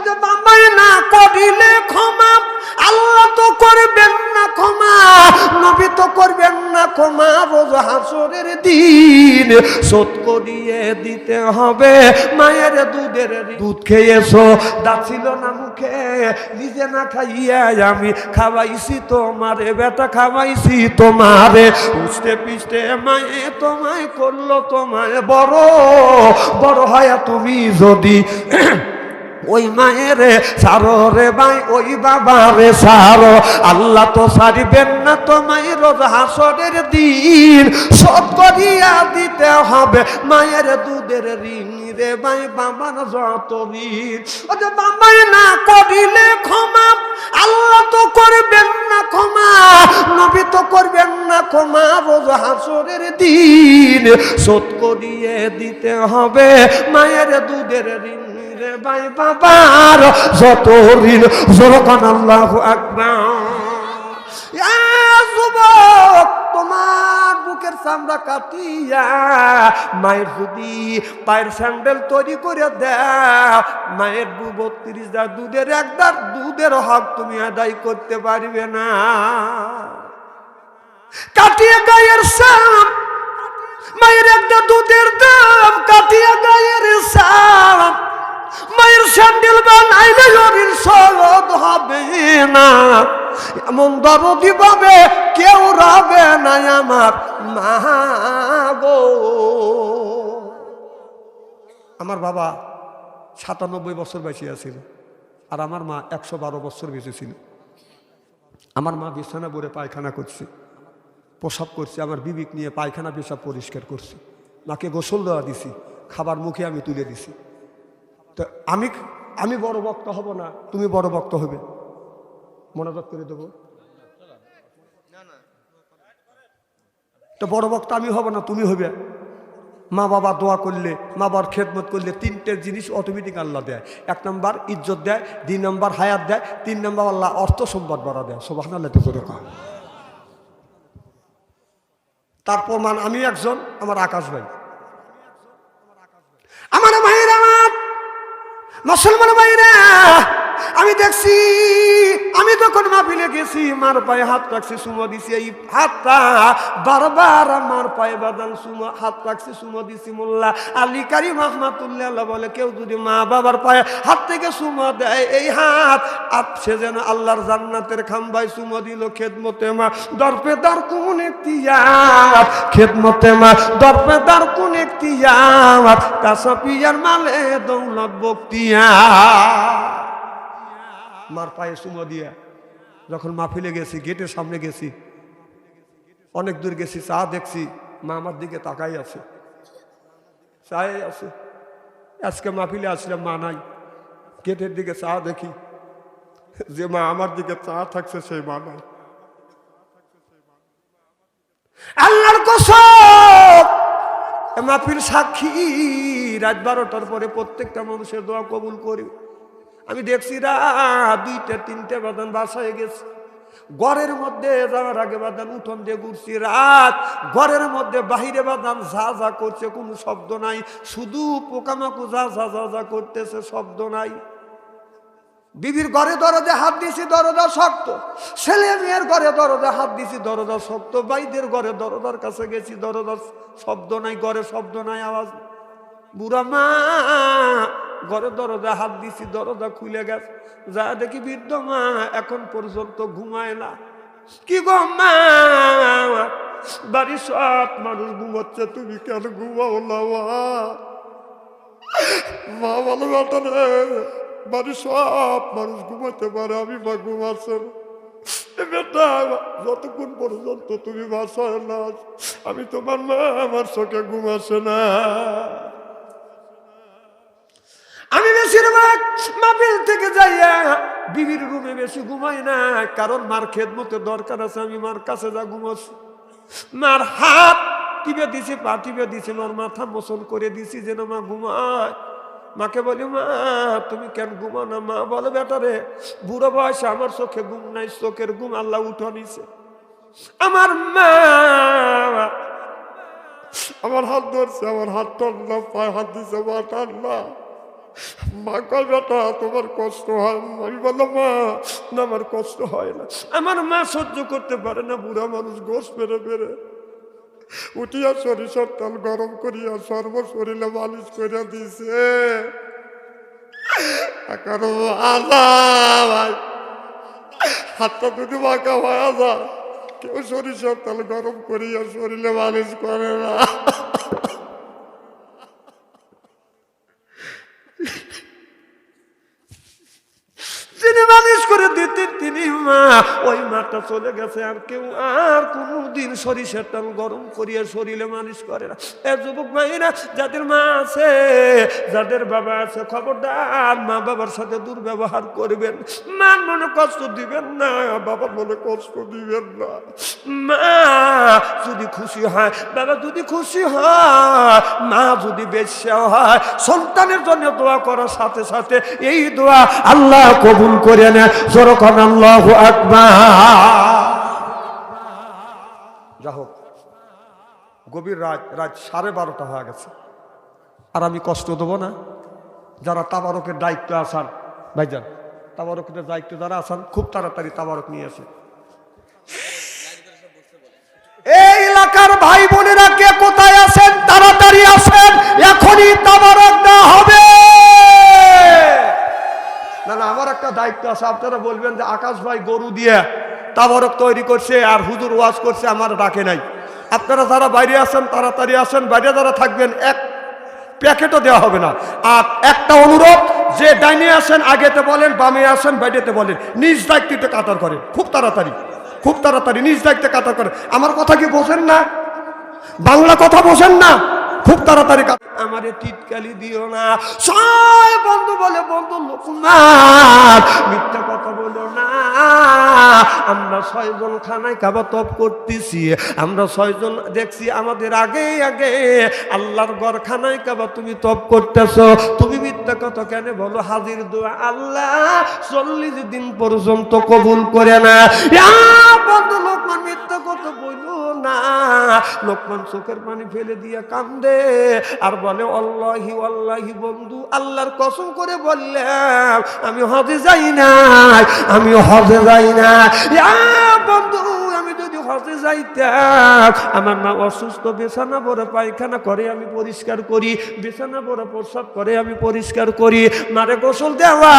যে বাবাই না করিলে ক্ষমা আল্লাহ তো করবেন না ক্ষমা, নবী তো করবেন না ক্ষমা। রোজ হাসরের দিন শোধ করিয়ে দিতে হবে মায়ের দুধের। দুধ খেয়েছো দাঁত ছিল না মুখে, নিজে না খাইয়া আমি খাওয়াইছি তোমারে, বেটা খাওয়াইছি তোমারে। উঠতে পিছতে মায়ে তোমায় করলো তোমায় বড়, বড় হয় তুমি যদি ওই মায়ের সারো রে ভাই, ওই বাবারে সারো। আল্লাহ তো সারিবেন না তোমায় রোজ হাসরের দিন শোধ করিয়া দিতে হবে মায়ের দুধের ঋণ রে ভাই, বাবার যত ঋণ। ও যে বাবাই না করিলে ক্ষমা আল্লাহ তো করবেন না ক্ষমা, নবী তো করবেন না ক্ষমা। রোজ হাসরের দিন শোধ করিয়ে দিতে হবে মায়ের দুধের ঋণ রে ভাই, বাবার যত ঋণ। জোরকান আল্লাহু আকবার। ইয়া যুবক, তোমার বুকের চামড়া কাটিয়া মায়ের যদি পায়ের স্যান্ডেল তৈরি করে দাও, মায়ের 32 দুধের একদার দুধের হক তুমি আদায় করতে পারবে না। কাটিয়ে গায়ের সাম মায়ের একটা দুধের দাম, কাটিয়ে গায়ের সাম মায়ের স্যান্ডেল বানাইলে শরীর সরদ হবে না। এমন দরদি পাবে কেউ রবে না আমার মা গো। আমার বাবা 97 বছর বেঁচে ছিল, আর আমার মা 112 বছর বেঁচে ছিল। আমার মা বিছানা পড়ে পায়খানা করছে, প্রসাব করছে, আমার বিবিক নিয়ে পায়খানা পেশাব পরিষ্কার করছে, মাকে গোসল দেওয়া দিছি, খাবার মুখে আমি তুলে দিছি। তো আমি বড় বক্তা হব না, তুমি বড় বক্তা হবে, মনোযোগ করে দেবো। তো বড় বক্তা আমি হব না, তুমি হবে। মা বাবা দোয়া করলে, মা বাবার খেদমত করলে 3টে জিনিস অটোমেটিক আল্লাহ দেয়। 1 নম্বর ইজ্জত দেয়, 2 নম্বর হায়াত দেয়, 3 নম্বর আল্লাহ অর্থ সম্পদ বাড়া দেয়। সুবহানাল্লাহ। তার প্রমাণ আমি একজন, আমার আকাশ ভাই। আমার ভাইরা, আমার মুসলমান ভাইরা, আমি দেখছি, আমি যখন মাহফিলে গেছি মার পায়ে হাত রাখছি, চুমো দিছি। এই হাতটা বারবার আমার পায়ে বাদান চুমো হাত রাখছি, চুমো দিছি। মোল্লা আলী কারিম রহমাতুল্লাহ বলে, কেউ যদি মা বাবার পায়ে হাত থেকে চুমো দেয়, এই হাত সে যেন আল্লাহর জান্নাতের খাম্বায় চুমো দিল। খেদমতে মা দরপেদার কোন ইখতিয়ার, খেদমতে মা দরপেদার কোন ইখতিয়ার, কাসাপিয়ার মালে দৌলত বক্তিয়ার। মার পায়ে চুমো দিয়া যখন মাহফিলে গেছি, গেটের সামনে গেছি, অনেক দূর গেছি, চা দেখছি, মা আমার দিকে তাকাই আছে, চাই আছে। আজকে মাহফিলে আসলাম, মা নাই, গেটের দিকে চা দেখি, যে মা আমার দিকে চা থাকছে সেই মা নাই। আল্লাহর কসম, মাহফিল সাক্ষী, রাত 12টার পরে প্রত্যেকটা মানুষের দোয়া কবুল করি। আমি দেখছি রাত 2টা 3টে বাদান বাসায় গেছি, ঘরের মধ্যে যাওয়ার আগে বাদান উঠোন দিয়ে ঘুরছি। রাত ঘরের মধ্যে বাহিরে বাদান ঝা ঝা করছে, কোনো শব্দ নাই, শুধু পোকামাকু যা ঝা ঝা ঝা করতেছে, শব্দ নাই। বিবির ঘরে দরজা হাত দিছি, দরজা শক্ত। ছেলে মেয়ের ঘরে দরজা হাত দিছি, দরজা শক্ত। ভাইদের ঘরে দরজার কাছে গেছি, দরজার শব্দ নাই, ঘরে শব্দ নাই, আওয়াজ। বুড়া মা ঘরে দরজা হাত দিছি, দরজা খুলে গেছে। যা দেখি বৃদ্ধ মা এখন পর্যন্ত ঘুমায় না। কি গো মা, বাড়ির সব মানুষ ঘুমাচ্ছে, তুমি কেন ঘুমাও না? মা বলো, বেটা রে, বাড়ির সব মানুষ ঘুমাতে পারে, আমি মা ঘুমাচ্ছে না। বেটা, যতক্ষণ পর্যন্ত তুমি বাসায় না, আমি তোমার মা আমার চোখে ঘুমাচ্ছে না। আমি বেশিরভাগ মাহফিল থেকে যাইয়া বিবির রুমে বেশি ঘুমাই না, কারণ মার খেদমতে দরকার আছে। আমি মার কাছে যা ঘুমাচ্ছি, মার হাত টিপে দিছি, পা টিপে দিছি, মার মাথা মোচন করে দিছি যেন মা ঘুমায়। মাকে বলি, মা তুমি কেন ঘুমাও না? মা বলে, বেটা রে, বুড়ো বয়সে আমার চোখে ঘুম নাই, চোখের ঘুম আল্লাহ উঠা নিছে। আমার মা আমার হাত ধরছে, আমার হাত টান্না, পায়ে হাত দিছে, মা টান্না। মা কয় বেটা তোমার কষ্ট হয়? আমি বললাম মা না আমার কষ্ট হয় না। আমার মা সহ্য করতে পারে না, বুড়া মানুষ গোস পেরে পেরে উঠিয়া সরিষার তেল গরম করিয়া সর্ব শরীরে মালিশ করিয়া দিছে। এখন আজা ভাই হাতটা দুটো বাঁকা হয়ে যা, কেউ সরিষার তেল গরম করিয়া শরীরে মালিশ করে না। যিনি মালিশ করে দিতেন তিনি মা, ওই মাটা চলে গেছে, আর কেউ আর কোনোদিন সরিষার তেল গরম করিয়া শরীরে মালিশ করে না। এ যুবক ভাইরা, যাদের মা আছে, যাদের বাবা আছে, খবরদার মা বাবার সাথে দুর্ব্যবহার করবেন। মার মনে কষ্ট দিবেন না, বাবার মনে কষ্ট দিবেন না। মা যদি খুশি হয়, বাবা যদি খুশি হয়, মা যদি বেশ্যা হয়, সন্তানের জন্য দোয়া করার সাথে সাথে এই দোয়া আল্লাহ কবুল করে নেয়। যখন আল্লাহু আকবার। যা হোক, গভীর রাত 12:30 হয়ে গেছে, আর আমি কষ্ট দেবো না। যারা তাবারকের দায়িত্ব আছেন ভাইজান, তাবারকের দায়িত্ব যারা আছেন খুব তাড়াতাড়ি তাবারক নিয়ে আসে। এই এলাকার ভাই বোনেরা কে কোথায় আছেন তাড়াতাড়ি আসেন, এখনই তাবারক দেওয়া হবে। না না, আমার একটা দায়িত্ব আছে। আপনারা বলবেন যে আকাশ ভাই গরু দিয়ে তাবারক তৈরি করছে আর হুজুর ওয়াজ করছে, আমার ডাকে নাই। আপনারা যারা বাইরে আছেন তাড়াতাড়ি আসেন, বাইরে যারা থাকবেন এক প্যাকেটও দেওয়া হবে না। আর একটা অনুরোধ, যে ডাইনে আসেন আগেতে বলেন, বামে আসেন বাইরেতে বলেন, নিজ দায়িত্বে কাতার করেন, খুব তাড়াতাড়ি খুব তাড়াতাড়ি নিজ দায়িত্বে কাতার করেন। আমার কথা কি বোঝেন না? বাংলা কথা বোঝেন না? খুব তাড়াতাড়ি। আমারে টিটকালি দিও না। সব বন্ধু বলে, বন্ধু লোকমান মিথ্যা কথা বলো না। আমরা 6 জন খানায় কাবা তপ করতেছি, আমরা 6 জন দেখছি আমাদের আগে আগে আল্লাহর ঘর খানায় কাবা তুমি তপ করতেছ, তুমি মিথ্যা কথা কেন বলো? হাজির দোয়া আল্লাহ 40 দিন পর্যন্ত কবুল করে না। বন্ধু লোকমান মিথ্যা কথা বলো না। লোকমান চোখের পানি ফেলে দিয়ে কান্দে আর বলে, আল্লাহি আল্লাহি বন্ধু আল্লাহর কসম করে বললাম আমি হজে যাই নাই, আমি হজে যাই না। বন্ধু আমি যদি হজে যাইতাম, আমার মা অসুস্থ, বিছানা ভরে পায়খানা করে আমি পরিষ্কার করি, বিছানা ভরে প্রস্রাব করে আমি পরিষ্কার করি, মারে গোসল দেওয়া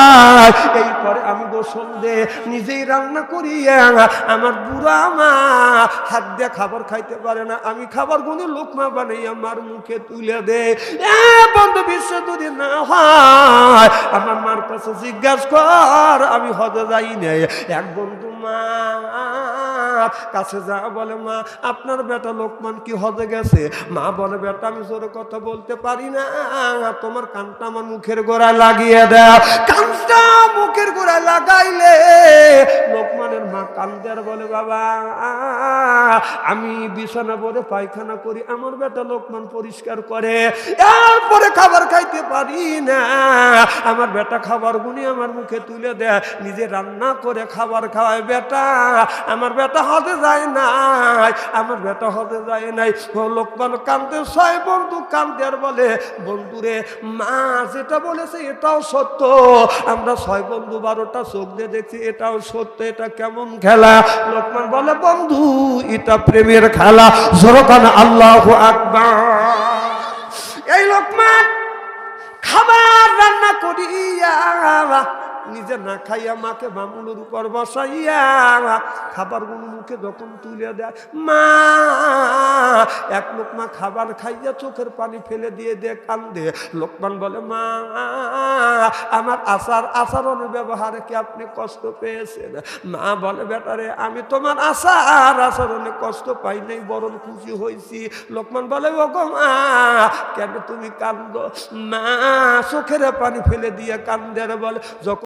এই করে আমি গোসল দে, নিজেই রান্না করি। আমার বুড়া মা হাত দিয়ে খাবার খাইতে পারে না, আমি খাবার গুলো লোকমা বানাই আমার মুখে তুলে দে। বন্ধু বিশ্বাস যদি না হয় আমার মার কাছে জিজ্ঞাসা কর, আমি হজে যাই নাই। এক বন্ধু মা কাছে যা বলে, মা আপনার বেটা লোকমান কি হজে গেছে? মা বলে, বেটা আমি জোরে কথা বলতে পারি না, তোমার কানটা আমার মুখের গোড়ায় লাগিয়ে দাও। কানটা মুখের গোড়ায় লাগাইলে লোকমানের মা কান্দে আর বলে, বাবা আমি বিছানা ভরে পায়খানা করি, আমার বেটা লোকমান পরিষ্কার করে, এরপরে খাবার খাইতে পারি না। আমার বেটা খাবার গুনি আমার মুখে তুলে দেয়, নিজে রান্না করে খাবার খাওয়ায়। বেটা আমার বেটা হজে যায় নাই, আমার বেটা হজে যায় নাই। লোকমান কান্দে, 6 বন্ধু কান্দে আর বলে, বন্ধুরে মা যেটা বলেছে এটাও সত্য, আমরা 6 বন্ধু 12টা চোখ দিয়ে দেখছি, এটাও সত্য। এটা কেমন খেলা? লোকমান বলে, বন্ধু এটা প্রেমের খেলা। জোরকান আল্লাহু আকবার। এই লোকমান খাবার রান্না করিয়া নিজে না খাইয়া মাকে বামুনের উপর বসাইয়া খাবারগুলো মুখে যখন তুলে দেয়, মা এক লোকমা খাবার খাইয়া চোখের পানি ফেলে দিয়ে দিয়ে কান্দে। লোকমান বলে, মা আমার আচরণের ব্যবহারে কি আপনি কষ্ট পেয়েছেন? মা বলে, বেটারে আমি তোমার আচরণে কষ্ট পাই নাই, বরং খুশি হয়েছি। লোকমান বলে, ও গো মা কেন তুমি কান্দো? মা চোখের পানি ফেলে দিয়ে কান্দে আর বলে, যখন